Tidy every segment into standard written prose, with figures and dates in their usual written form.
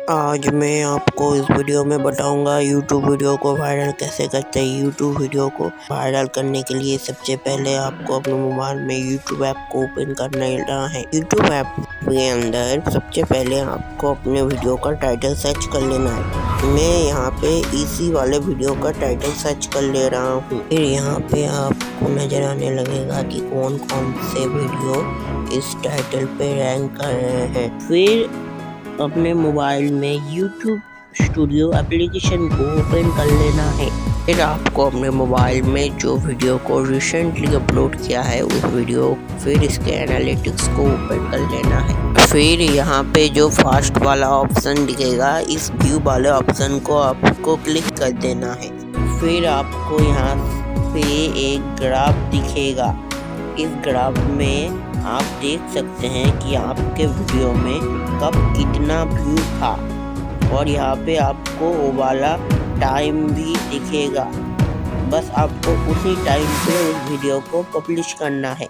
आज मैं आपको इस वीडियो में बताऊंगा यूट्यूब वीडियो को वायरल कैसे करते हैं। यूट्यूब वीडियो को वायरल करने के लिए सबसे पहले आपको अपने मोबाइल में यूट्यूब ऐप को ओपन करना है। यूट्यूब ऐप के अंदर सबसे पहले आपको अपने वीडियो का टाइटल सर्च कर लेना है। मैं यहाँ पे इसी वाले वीडियो का टाइटल सर्च कर ले रहा हूँ। फिर यहाँ पे आपको नजर आने लगेगा कि कौन कौन से वीडियो इस टाइटल पे रैंक कर रहे हैं। फिर अपने मोबाइल में YouTube स्टूडियो एप्लीकेशन को ओपन कर लेना है। फिर आपको अपने मोबाइल में जो वीडियो को रिसेंटली अपलोड किया है उस वीडियो फिर इसके एनालिटिक्स को ओपन कर लेना है। फिर यहाँ पे जो फास्ट वाला ऑप्शन दिखेगा इस व्यू वाले ऑप्शन को आपको क्लिक कर देना है। फिर आपको यहाँ पे एक ग्राफ दिखेगा। इस ग्राफ में आप देख सकते हैं कि आपके वीडियो में कब कितना व्यू था और यहाँ पे आपको वो वाला टाइम भी दिखेगा। बस आपको उसी टाइम पे उस वीडियो को पब्लिश करना है।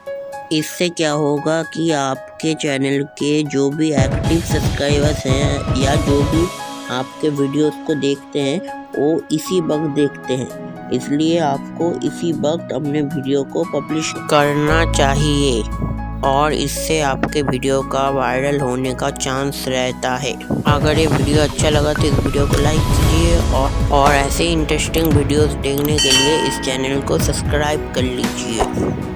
इससे क्या होगा कि आपके चैनल के जो भी एक्टिव सब्सक्राइबर्स हैं या जो भी आपके वीडियोस को देखते हैं वो इसी वक्त देखते हैं, इसलिए आपको इसी वक्त अपने वीडियो को पब्लिश करना चाहिए और इससे आपके वीडियो का वायरल होने का चांस रहता है। अगर ये वीडियो अच्छा लगा तो इस वीडियो को लाइक कीजिए और ऐसे इंटरेस्टिंग वीडियोस देखने के लिए इस चैनल को सब्सक्राइब कर लीजिए।